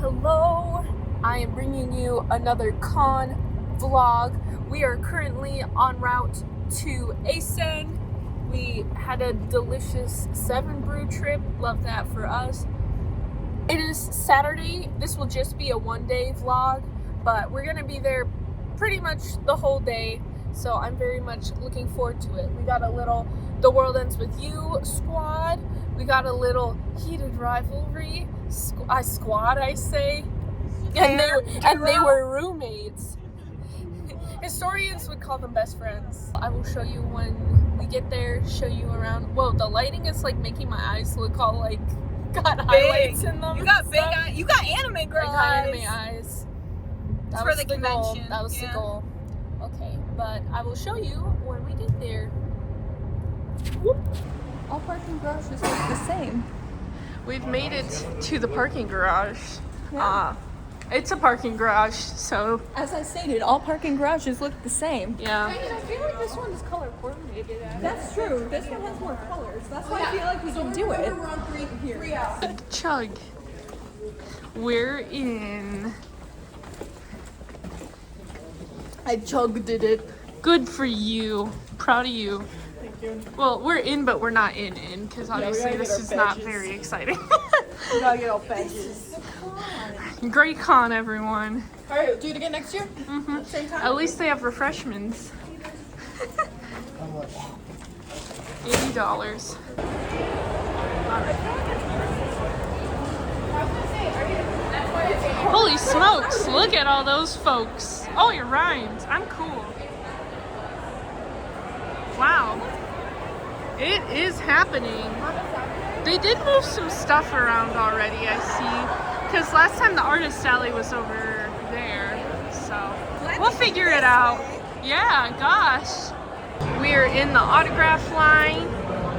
Hello, I am bringing you another con vlog. We are currently en route to ACEN. We had a delicious 7 brew trip. Love that for us. It is Saturday. This will just be a one-day vlog, but we're gonna be there pretty much the whole day. So I'm very much looking forward to it. We got a little The World Ends With You squad. We got a little Heated Rivalry squad, I say. And they were roommates. Historians would call them best friends. I will show you when we get there, show you around. Whoa, the lighting is like making my eyes look all like got highlights in them. You got big eyes. You got anime girl I got anime eyes. That was for the convention. Goal. That was the goal. Okay, but I will show you when we get there. Whoop. All parking garages look the same. We've made it to the parking garage. Yeah. It's a parking garage, so... As I stated, all parking garages look the same. Yeah. I feel like this one is color coordinated. That's true. This one has more colors. That's why I feel like we can do it. We're on three here. Chug. We're in. I chugged it. Good for you. Proud of you. Thank you. Well, we're in, but we're not in, because obviously this is not very exciting. We gotta get all badges. Great con, everyone. All right, do it again next year? Mm-hmm. Same time? At least they have refreshments. $80. Holy smokes, look at all those folks. Oh, it rhymes. I'm cool. Wow. It is happening. They did move some stuff around already, I see. Because last time the artist alley was over there. So we'll figure it out. Yeah, gosh. We're in the autograph line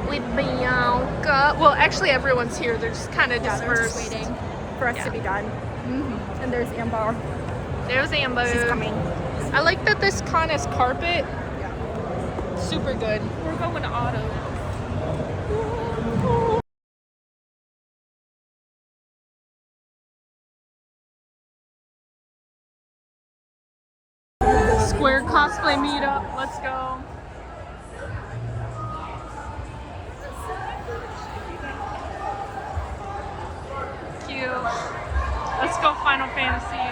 with Bianca. Well, actually everyone's here. They're just kind of dispersed. Just waiting for us to be done. Mm-hmm. And there's Amber. There's Amber. She's coming. I like that this con is carpet. Yeah. Super good. We're going to auto. Square cosplay meetup. Let's go. Cute. Let's go Final Fantasy.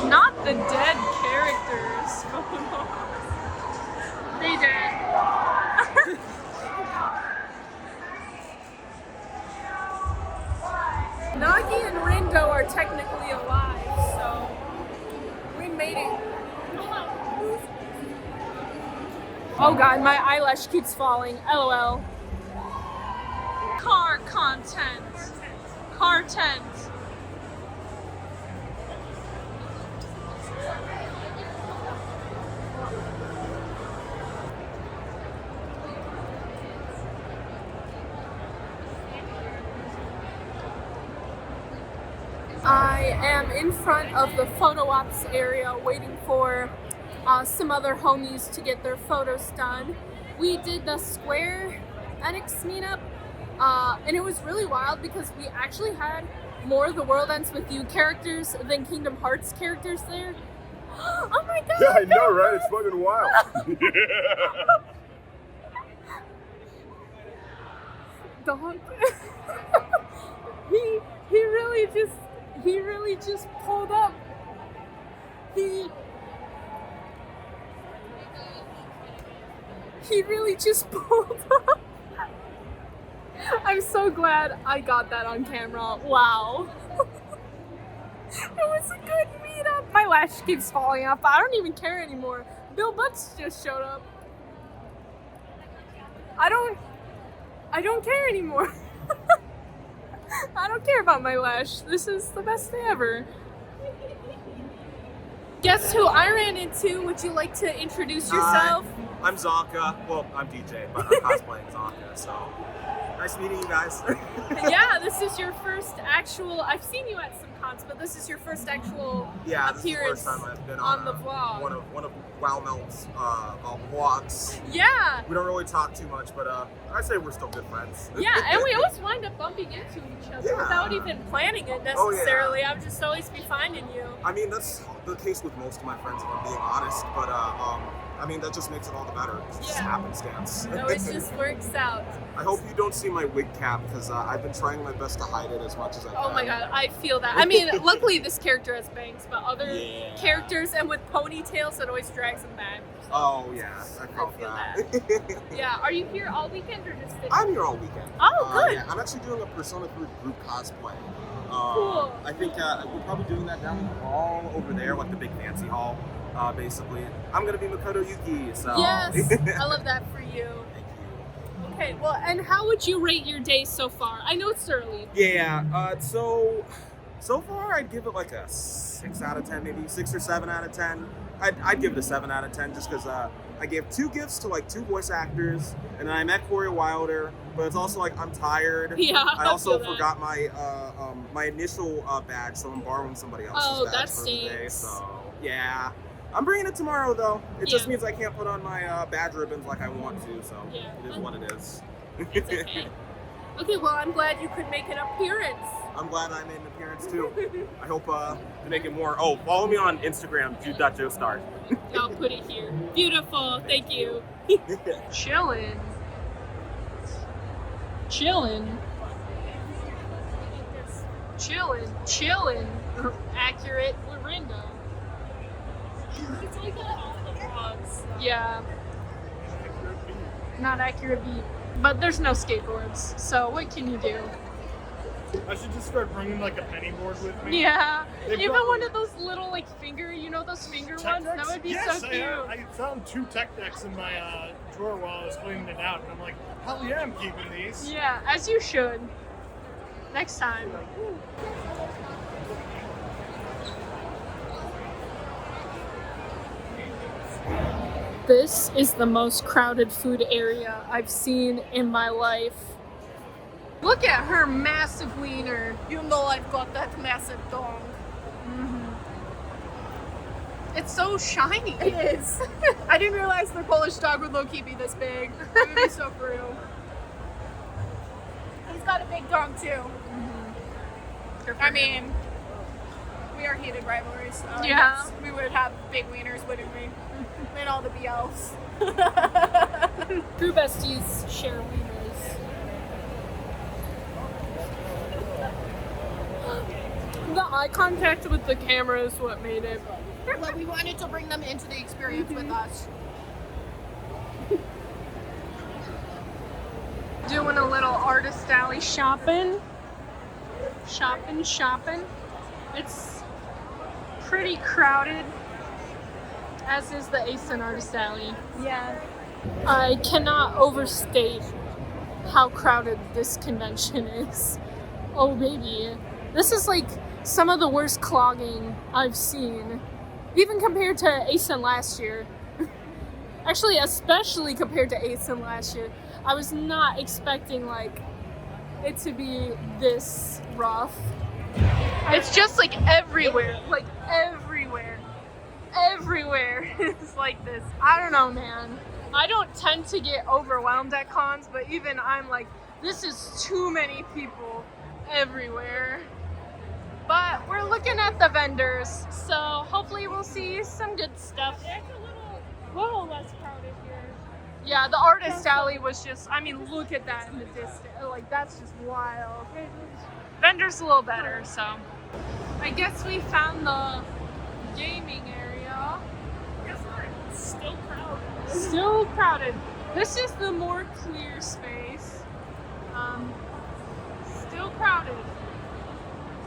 Not the dead characters. They dead. Nagi and Rindo are technically alive, so we made it. Oh god, my eyelash keeps falling. LOL. Car content. Car tent. I am in front of the photo ops area waiting for some other homies to get their photos done. We did the Square Enix meetup, and it was really wild because we actually had more The World Ends With You characters than Kingdom Hearts characters there. Oh my god! Yeah, I know, right? It's fucking wild. Dog. He really just pulled up. He really just pulled up. I'm so glad I got that on camera. Wow. It was a good meetup. My lash keeps falling off, but I don't even care anymore. Bill Butts just showed up. I don't care anymore. I don't care about my lash. This is the best day ever. Guess who I ran into? Would you like to introduce yourself? I'm Zonka. Well, I'm DJ, but I'm cosplaying Zonka, so Nice meeting you guys. Yeah, this is your first actual. I've seen you at some cons, but this is your first actual Yeah, this is the appearance first time I've been on the vlog. one of Wow Melt's vlogs. Yeah. We don't really talk too much, but I'd say we're still good friends. Yeah, and we always wind up bumping into each other Yeah. without even planning it Oh, yeah. necessarily. I'm just always be finding you. I mean, that's the case with most of my friends, if I'm being honest. But I mean, that just makes it all the better. It's just Yeah. happenstance. No, it just works out. I hope you don't see my wig cap because I've been trying my best to hide it as much as I can. Oh my god, I feel that. I mean, luckily this character has bangs, but other Yeah. characters and with ponytails, it always drags them back. Oh yeah, I felt feel that. Yeah, are you here all weekend or just today? I'm here all weekend. Oh, good. Yeah, I'm actually doing a Persona 3 group cosplay. Cool. I think we're probably doing that down in the hall over there, like the big fancy hall, basically. I'm gonna be Makoto Yuki, so. Yes, I love that for you. Thank you. Okay, well, and how would you rate your day so far? I know it's early. Yeah, so far I'd give it like a 6 out of 10, maybe 6 or 7 out of 10. I'd give it a 7 out of 10 just because I gave 2 gifts to like 2 voice actors, and then I met Corey Wilder, but it's also like I'm tired. Yeah, I also feel that. forgot my my initial badge, so I'm borrowing somebody else's Oh, badge that for the day. stinks. So yeah, I'm bringing it tomorrow though. It just Yeah. means I can't put on my badge ribbons like I want to. So Yeah. it is what it is. It's okay. Okay, well, I'm glad you could make an appearance. I'm glad I made an appearance too. I hope to make it more. Oh, follow me on Instagram, jude.joestar. I'll put it here. Beautiful, thank you. Chillin'. Chillin'. Chillin'. Accurate Lorinda. It's like that on the vlogs. Yeah. Not accurate beat. But there's no skateboards, so what can you do? I should just start bringing like a penny board with me. Yeah. They've Even got- one of those little like finger, those finger Tech ones? That decks? would be Yes, so cute. I found 2 tech decks in my drawer while I was cleaning it out, and I'm like, hell yeah, I'm keeping these. Yeah, as you should. Next time. This is the most crowded food area I've seen in my life. Look at her massive wiener. You know I've got that massive dong. It's so shiny. It is. I didn't realize the Polish dog would low-key be this big. It would be so true. He's got a big dog too. I mean, we are heated rivalries, so I Yeah. guess we would have big wieners, wouldn't we? And all the BLs. True besties share wieners. The eye contact with the camera is what made it. But we wanted to bring them into the experience with us. Doing a little artist alley shopping. Shopping. It's pretty crowded, as is the ACEN artist alley. Yeah. I cannot overstate how crowded this convention is. Oh baby. This is like some of the worst clogging I've seen. Even compared to ACEN last year. Actually, especially compared to ACEN last year. I was not expecting like it to be this rough. It's just like everywhere. Everywhere is like this. I don't know, man. I don't tend to get overwhelmed at cons, but even I'm like, this is too many people everywhere. But we're looking at the vendors, so hopefully we'll see some good stuff. It's a little less crowded here. Yeah, the artist alley was just, I mean, look at that in the distance. Like, that's just wild. Vendors a little better, so. I guess we found the gaming area. Guess what? It's still crowded. Still crowded. This is the more clear space. Still crowded.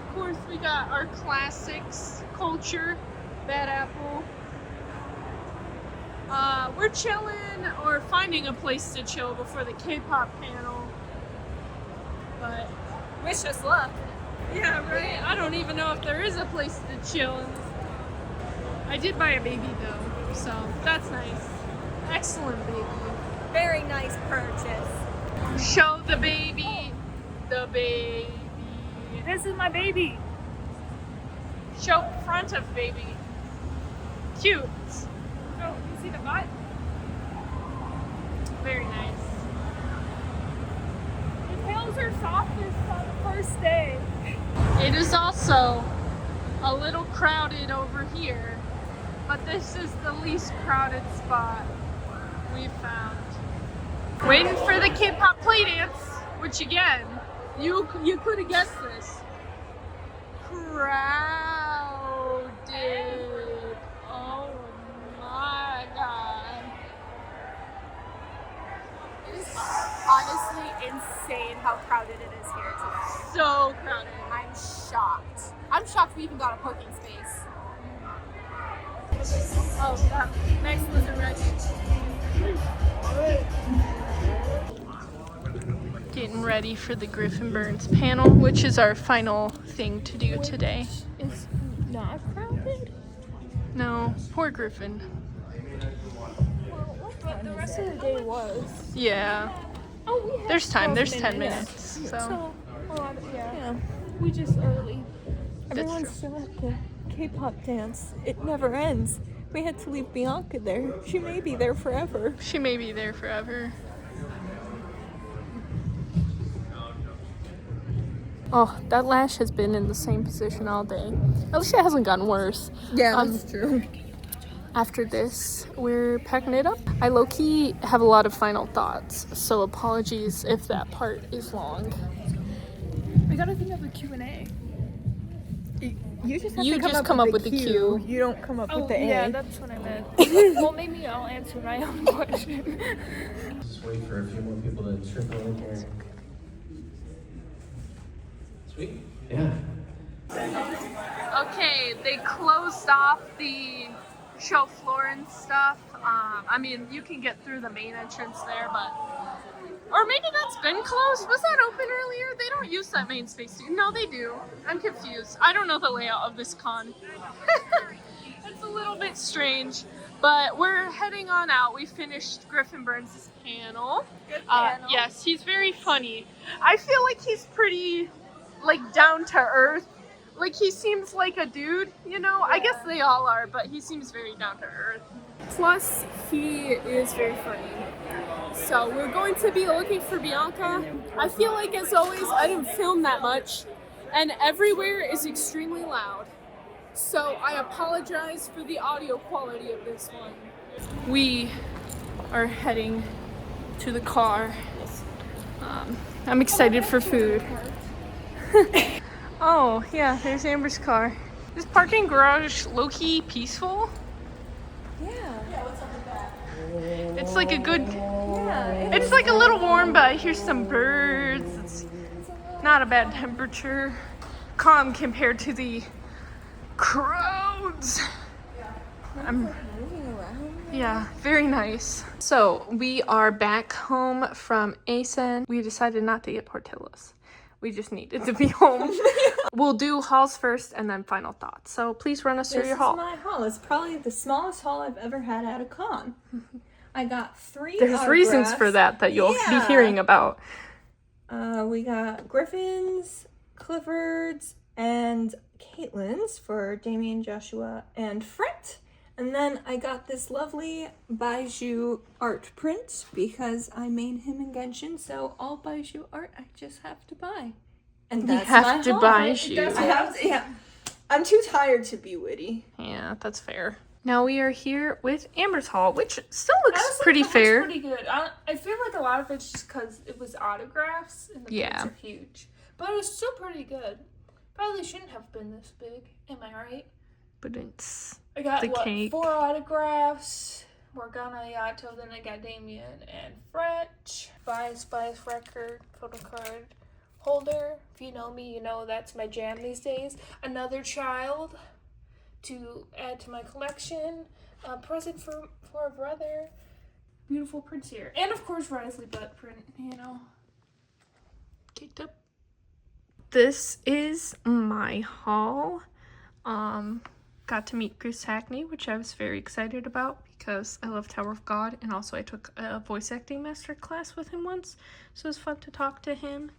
Of course, we got our classics, culture, Bad Apple. We're chilling or finding a place to chill before the K-pop panel. But Wish us luck. yeah, right. I don't even know if there is a place to chill. I did buy a baby though, so that's nice. Excellent baby. Very nice purchase. Show the baby. The baby. This is my baby. Show front of baby. Cute. Oh, you see the butt? Very nice. The tails are softest on the first day. It is also a little crowded over here, but this is the least crowded spot we've found. Waiting for the K-pop play dance, which again, you could have guessed this. Crowded. Oh my god. It's honestly insane how crowded it is here today. So crowded. I'm shocked. I'm shocked we even got a parking space. Oh, that nice lizard red. Getting ready for the Griffin Burns panel, which is our final thing to do today. It's not crowded? No, poor Griffin. But the rest of the day was. Yeah. Oh, we have There's time. 12 There's 10 minutes. So So, yeah. We just early. That's Everyone's still at the K-pop dance. It never ends. We had to leave Bianca there. She may be there forever. she may be there forever. Oh, that lash has been in the same position all day. At least it hasn't gotten worse. Yeah, that's true. After this, we're packing it up. I low-key have a lot of final thoughts, so apologies if that part is long. We gotta think of a Q&A. You just have You to just come up with the Q. You don't come up with the A. Yeah, that's what I meant. Well, maybe I'll answer my own question. Just wait for a few more people to trickle in here. Sweet. Yeah. Okay, they closed off the show floor and stuff. I mean, you can get through the main entrance there, but... Or maybe that's been closed. Was that open earlier? They don't use that main space. No, they do. I'm confused. I don't know the layout of this con. It's a little bit strange, but we're heading on out. We finished Griffin Burns' panel. Good panel. Yes, he's very funny. I feel like he's pretty, like, down to earth. Like, he seems like a dude, you know? I guess they all are, but he seems very down to earth. Plus, he is very funny. So we're going to be looking for Bianca. I feel like, as always, I didn't film that much, and everywhere is extremely loud. So I apologize for the audio quality of this one. We are heading to the car. I'm excited for food. Oh, yeah, there's Amber's car. Is parking garage low-key peaceful? It's like a good, it's like a little warm, but I hear some birds. It's not a bad temperature. Calm compared to the crowds. Yeah, very nice. So we are back home from ACEN. We decided not to get Portillo's. We just needed to be home. We'll do hauls first and then final thoughts. So please run us through your haul. This is my haul. It's probably the smallest haul I've ever had at a con. I got 3 There's autographs. reasons for that you'll be hearing about. We got Griffin's, Clifford's, and Caitlin's for Damien, Joshua, and Fret. And then I got this lovely Baiju art print because I made him in Genshin, so all Baiju art I just have to buy. And that's have to haul. Baiju. I have to, yeah. I'm too tired to be witty. Yeah, that's fair. Now we are here with Amber's haul, which still looks pretty fair. Pretty good. I feel like a lot of it's just because it was autographs and the prints are huge, but it was still pretty good. Probably shouldn't have been this big. Am I right? But it's I got the cake. 4 autographs. Morgana Yato, then I got Damien and Fretch. Bias record, photo card holder. If you know me, you know that's my jam these days. Another child to add to my collection. A present for a brother. Beautiful prints here. And of course Risley butt print, you know. Caked up. This is my haul. got to meet Chris Hackney, which I was very excited about because I love Tower of God, and also I took a voice acting master class with him once, so it was fun to talk to him.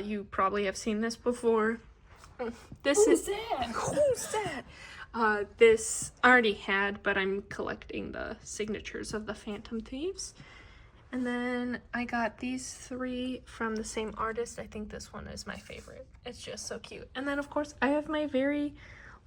You probably have seen this before. Who's that? This I already had, but I'm collecting the signatures of the Phantom Thieves. And then I got these 3 from the same artist. I think this one is my favorite. It's just so cute. And then, of course, I have my very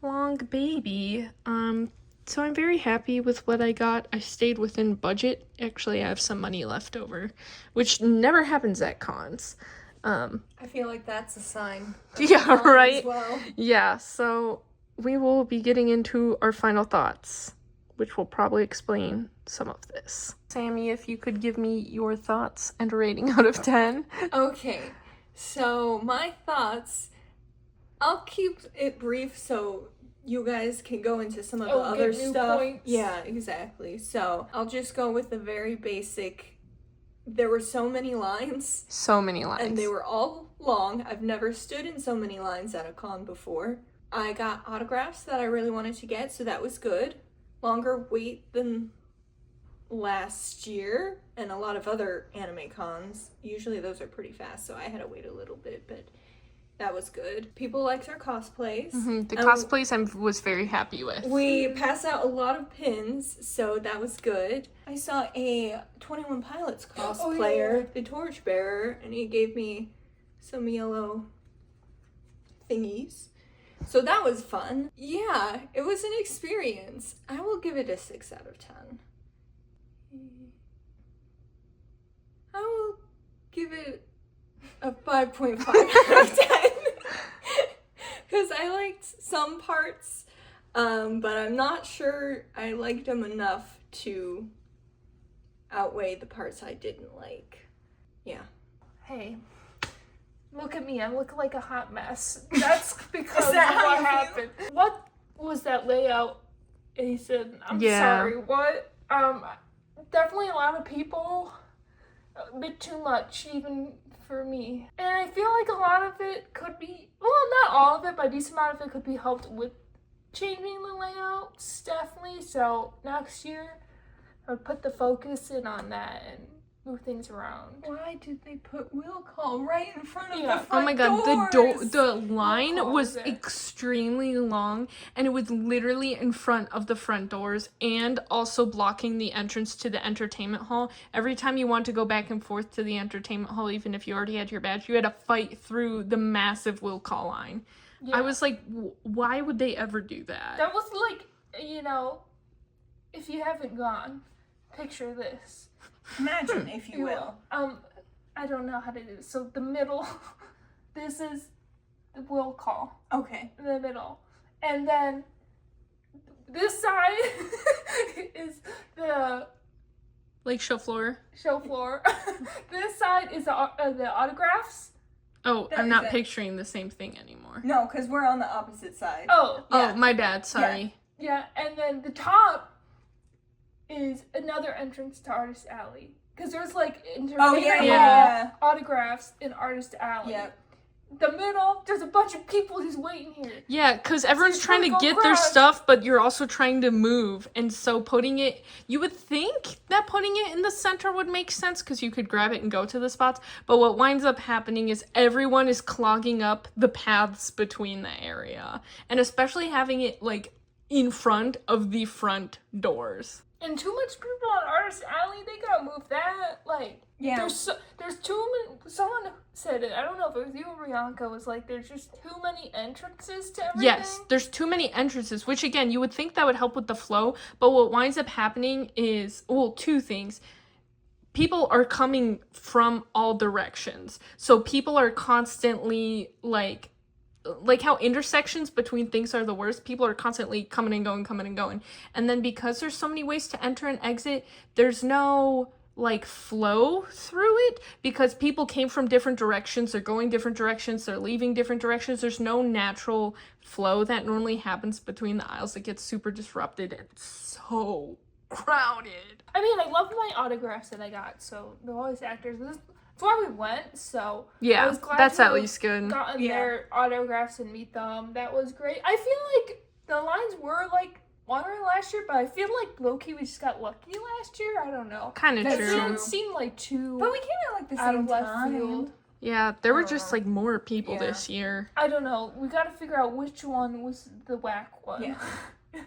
long baby. So I'm very happy with what I got. I stayed within budget. Actually, I have some money left over, which never happens at cons. I feel like that's a sign. Yeah, right? As well. Yeah, so we will be getting into our final thoughts, which will probably explain some of this. Sammy, if you could give me your thoughts and a rating out of 10. Okay, so my thoughts, I'll keep it brief so you guys can go into some of the other stuff. Points. Yeah, exactly. So I'll just go with the very basic. There were so many lines. So many lines. And they were all long. I've never stood in so many lines at a con before. I got autographs that I really wanted to get, so that was good. Longer wait than last year and a lot of other anime cons. Usually those are pretty fast, so I had to wait a little bit, but that was good. People liked our cosplays. The cosplays I was very happy with. We passed out a lot of pins, so that was good. I saw a 21 Pilots cosplayer, the Torchbearer, and he gave me some yellow thingies. So that was fun. Yeah, it was an experience. I will give it a 6 out of 10. I will give it a 5.5 out of 10. Because I liked some parts, but I'm not sure I liked them enough to outweigh the parts I didn't like. Yeah. Hey, look at me. I look like a hot mess. That's because Is that of how what you happened. What was that layout, Asen? I'm sorry. What? Definitely a lot of people. A bit too much, even for me. And I feel like a lot of it could be, well, not all of it, but a decent amount of it could be helped with changing the layouts, definitely. So next year, I would put the focus in on that and move things around. Why did they put will call right in front of Yeah. the front Oh my god, doors? the line How was close it? extremely long, and it was literally in front of the front doors and also blocking the entrance to the entertainment hall. Every time you want to go back and forth to the entertainment hall, even if you already had your badge, you had to fight through the massive will call line. Yeah. I was like, why would they ever do that? That was like, if you haven't gone, picture this. Imagine, if you will. I don't know how to do this. So the middle, this is the will call. Okay. In the middle. And then this side is the Like show floor. show floor. This side is the autographs. Oh, That I'm is not it. picturing the same thing anymore. No, because we're on the opposite side. Oh, Oh, my bad. Sorry. yeah. And then the top is another entrance to Artist Alley. Because there's like entertainment yeah. hall, autographs in Artist Alley. Yep. The middle, there's a bunch of people who's waiting here. Yeah, because everyone's Just trying to go get their across. stuff, but you're also trying to move. And so you would think that putting it in the center would make sense because you could grab it and go to the spots. But what winds up happening is everyone is clogging up the paths between the area. And especially having it like in front of the front doors. And too much people on Artist Alley, they gotta move that. Like, Yeah. there's too many. Someone said it. I don't know if it was you or Bianca. Was like, there's just too many entrances to everything. Yes, there's too many entrances, which again, you would think that would help with the flow, but what winds up happening is, well, two things. People are coming from all directions. So people are constantly like how intersections between things are the worst, people are constantly coming and going. And then because there's so many ways to enter and exit, there's no like flow through it because people came from different directions, they're going different directions, they're leaving different directions. There's no natural flow that normally happens between the aisles. It gets super disrupted and so crowded. I mean, I love my autographs that I got. So the voice actors. That's why we went. So I Yeah, was glad that's to at have least good. gotten Yeah. their autographs and meet them. That was great. I feel like the lines were like longer last year, but I feel like low-key we just got lucky last year. I don't know. Kind of It true. didn't seem like too But we came at like the out same of left time. field. Yeah, there were just like more people Yeah. this year. I don't know. We gotta figure out which one was the whack one. Yeah.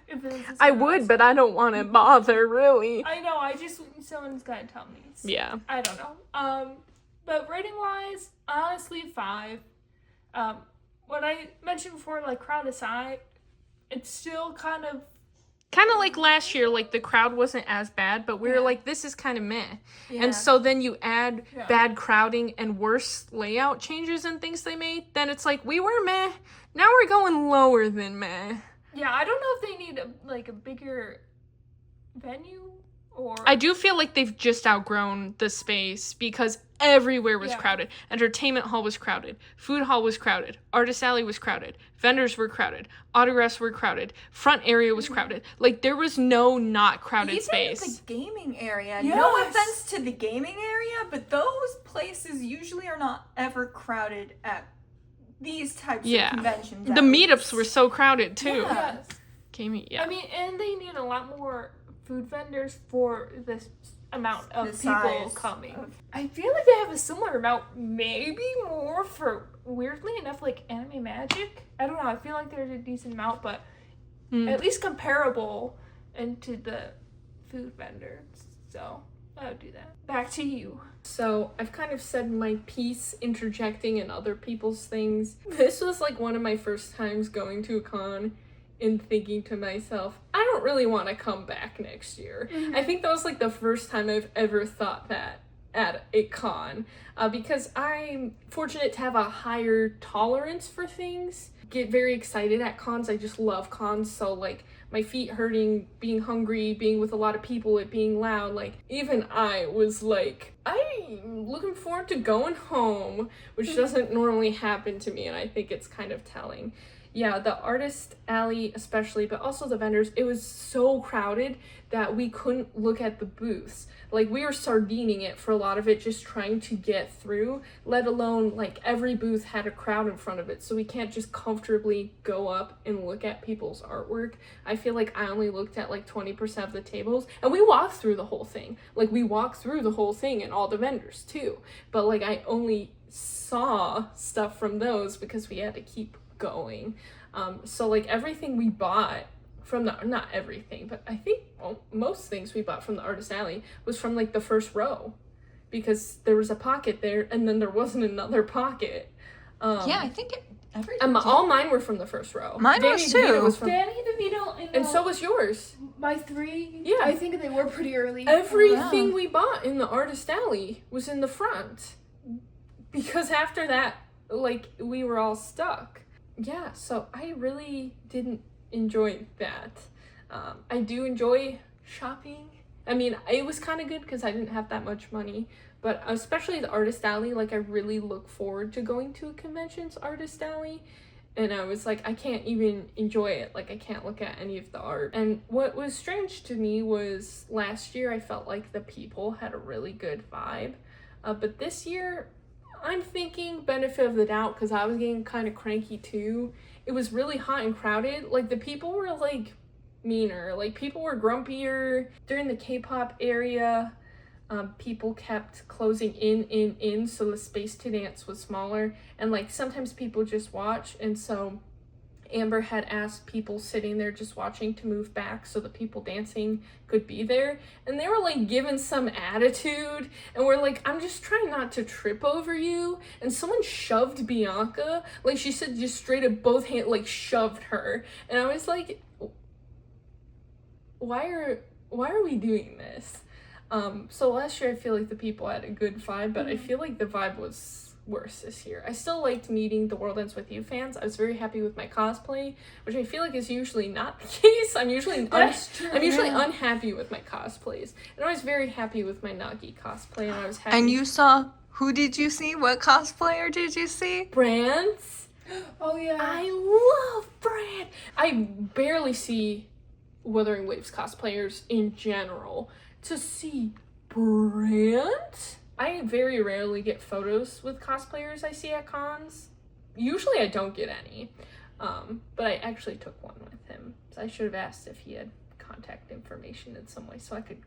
If it was this I one, would, but I don't want to bother, really. I know. Someone's gotta tell me. Yeah. I don't know. But rating wise, honestly, 5. What I mentioned before, like crowd aside, it's still kind of Like last year, like the crowd wasn't as bad, but we were Yeah. like, this is kind of meh. Yeah. And so then you add Yeah. bad crowding and worse layout changes and things they made, then it's like, we were meh, now we're going lower than meh. yeah. I don't know if they need a bigger venue or I do feel like they've just outgrown the space because everywhere was Yeah. crowded. Entertainment hall was crowded. Food hall was crowded. Artist alley was crowded. Vendors were crowded. Autographs were crowded. Front area was crowded. Like, there was no not crowded Even space. the gaming area. Yes. No offense to the gaming area, but those places usually are not ever crowded at these types Yeah. of conventions. The at meetups least. were so crowded, too. Yeah. Yes. Gaming, yeah. I mean, and they need a lot more food vendors for this amount of The people size coming. of- I feel like they have a similar amount, maybe more for, weirdly enough, like Anime Magic. I don't know, I feel like there's a decent amount, but at least comparable into the food vendors. So, I would do that. Back to you. So, I've kind of said my piece interjecting in other people's things. This was like one of my first times going to a con and thinking to myself, I don't really want to come back next year. I think that was like the first time I've ever thought that at a con, because I'm fortunate to have a higher tolerance for things. Get very excited at cons. I just love cons. So like my feet hurting, being hungry, being with a lot of people, it being loud, like even I was like, I'm looking forward to going home, which doesn't normally happen to me, and I think it's kind of telling. Yeah, the artist alley especially, but also the vendors, it was so crowded that we couldn't look at the booths. Like, we were sardining it for a lot of it, just trying to get through, let alone, like, every booth had a crowd in front of it, so we can't just comfortably go up and look at people's artwork. I feel like I only looked at, like, 20% of the tables, and we walked through the whole thing. Like, we walked through the whole thing and all the vendors, too. But, like, I only saw stuff from those because we had to keep going. So like everything we bought from the, not everything, but I think most things we bought from the artist alley was from like the first row, because there was a pocket there and then there wasn't another pocket. Yeah, I think everything. All mine were from the first row. Mine Danny was DeVito too. was from, Danny DeVito and so was yours. my 3. Yeah. I think they were pretty early. Everything we bought in the artist alley was in the front, because after that, like, we were all stuck. Yeah, so I really didn't enjoy that. I do enjoy shopping. I mean, it was kind of good because I didn't have that much money, but especially the artist alley, like, I really look forward to going to a convention's artist alley, and I was like, I can't even enjoy it. Like, I can't look at any of the art. And what was strange to me was last year I felt like the people had a really good vibe, but this year I'm thinking benefit of the doubt, because I was getting kind of cranky too. It was really hot and crowded. Like, the people were like meaner. Like, people were grumpier. During the K-pop area, people kept closing in, so the space to dance was smaller. And like sometimes people just watch, and so Amber had asked people sitting there just watching to move back so the people dancing could be there, and they were like giving some attitude, and we're like, I'm just trying not to trip over you, and someone shoved Bianca. Like, she said, just straight up both hands, like, shoved her, and I was like, why are we doing this? So last year I feel like the people had a good vibe, but I feel like the vibe was worse this year. I still liked meeting the World Ends With You fans. I was very happy with my cosplay, which I feel like is usually not the case. I'm usually unhappy with my cosplays, and I was very happy with my Nagi cosplay, and I was happy. And you saw, who did you see? What cosplayer did you see? Brands. Oh yeah. I love Brand. I barely see Wuthering Waves cosplayers in general. To see Brand? I very rarely get photos with cosplayers I see at cons. Usually I don't get any. But I actually took one with him. So I should have asked if he had contact information in some way so I could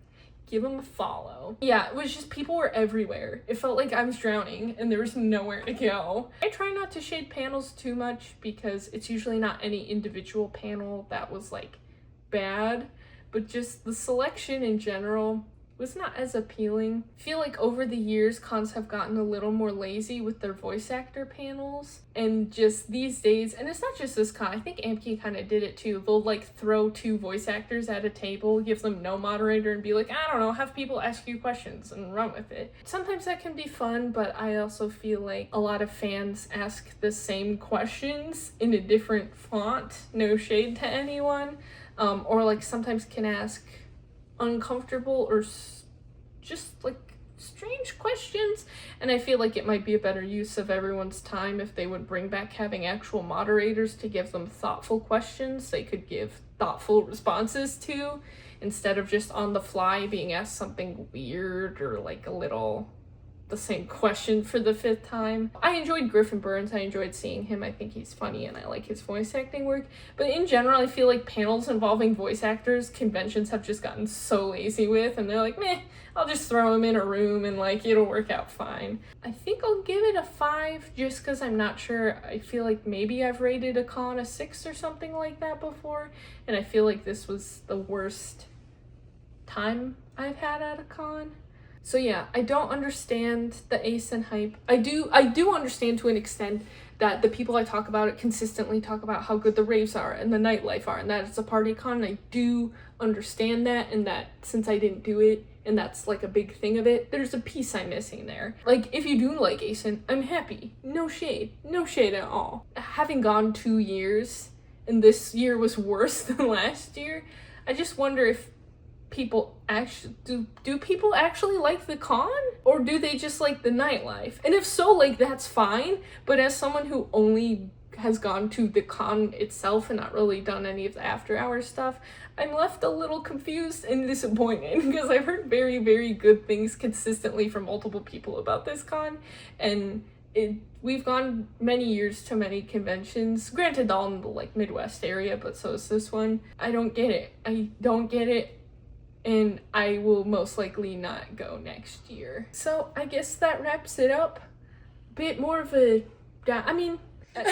give him a follow. Yeah, it was just people were everywhere. It felt like I was drowning and there was nowhere to go. I try not to shade panels too much because it's usually not any individual panel that was like bad, but just the selection in general was not as appealing. I feel like over the years, cons have gotten a little more lazy with their voice actor panels. And just these days, and it's not just this con, I think AMP kind of did it too. They'll like throw 2 voice actors at a table, give them no moderator, and be like, I don't know, have people ask you questions and run with it. Sometimes that can be fun, but I also feel like a lot of fans ask the same questions in a different font. No shade to anyone. Or like sometimes can ask uncomfortable or just like strange questions, and I feel like it might be a better use of everyone's time if they would bring back having actual moderators to give them thoughtful questions they could give thoughtful responses to, instead of just on the fly being asked something weird or like a little the same question for the 5th time. I enjoyed Griffin Burns. I enjoyed seeing him. I think he's funny and I like his voice acting work. But in general, I feel like panels involving voice actors, conventions have just gotten so lazy with, and they're like, meh, I'll just throw him in a room and like it'll work out fine. I think I'll give it a 5 just because I'm not sure. I feel like maybe I've rated a con a 6 or something like that before, and I feel like this was the worst time I've had at a con. So yeah, I don't understand the ACEN hype. I do understand to an extent that the people I talk about it consistently talk about how good the raves are and the nightlife are and that it's a party con. I do understand that, and that since I didn't do it and that's like a big thing of it, there's a piece I'm missing there. Like, if you do like ACEN, I'm happy. No shade at all. Having gone 2 years and this year was worse than last year, I just wonder if people actually do people actually like the con, or do they just like the nightlife? And if so, like, that's fine, but as someone who only has gone to the con itself and not really done any of the after hours stuff, I'm left a little confused and disappointed because I've heard very, very good things consistently from multiple people about this con, and we've gone many years to many conventions, granted all in the like Midwest area, but so is this one. I don't get it, and I will most likely not go next year. So I guess that wraps it up. Bit more of a downer. I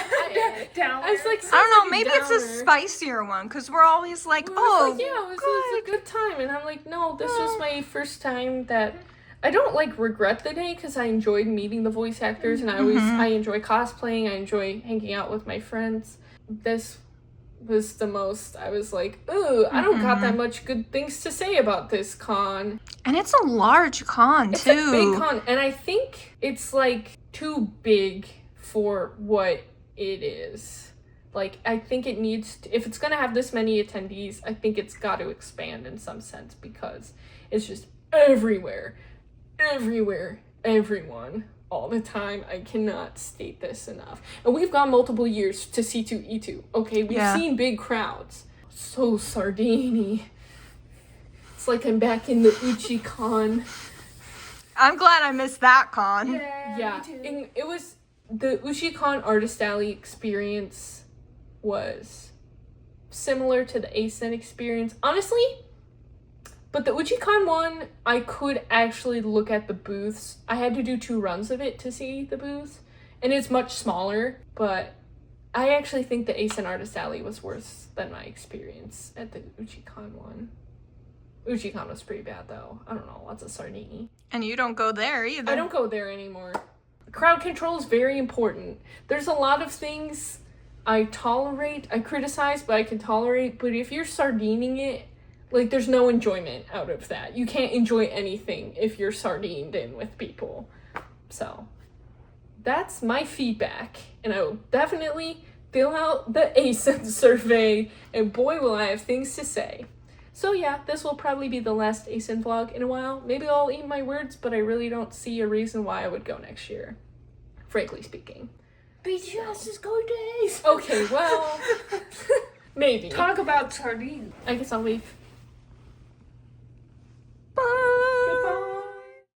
don't know, maybe it's a spicier one, because we're always like, it was a good time, and I'm like, no, this was my first time that I don't like regret the day, because I enjoyed meeting the voice actors, and I enjoy cosplaying, I enjoy hanging out with my friends. This was the most, I was like, ooh, I don't got that much good things to say about this con. And it's a large con, it's too. It's a big con, and I think it's, like, too big for what it is. Like, I think it needs to, if it's gonna have this many attendees, I think it's got to expand in some sense, because it's just everywhere, everyone. All the time. I cannot state this enough. And we've gone multiple years to C2E2. Okay, we've seen big crowds. So Sardini. It's like I'm back in the Uchi-con. I'm glad I missed that con. Yeah. And it was the Uchi-con Artist Alley experience was similar to the ACEN experience. Honestly, but the Uchi-con one, I could actually look at the booths. I had to do 2 runs of it to see the booths, and it's much smaller, but I actually think the ACEN Artist Alley was worse than my experience at the Uchi-con one. Uchi-con was pretty bad, though. I don't know, lots of Sardini. And you don't go there either. I don't go there anymore. Crowd control is very important. There's a lot of things I tolerate, I criticize, but I can tolerate, but if you're sardining it, like, there's no enjoyment out of that. You can't enjoy anything if you're sardined in with people. So, that's my feedback. And I will definitely fill out the ACEN survey, and boy will I have things to say. So yeah, this will probably be the last ACEN vlog in a while. Maybe I'll eat my words, but I really don't see a reason why I would go next year. Frankly speaking. BTS is going to ACEN. Okay, well... maybe. Talk about sardines. I guess I'll leave.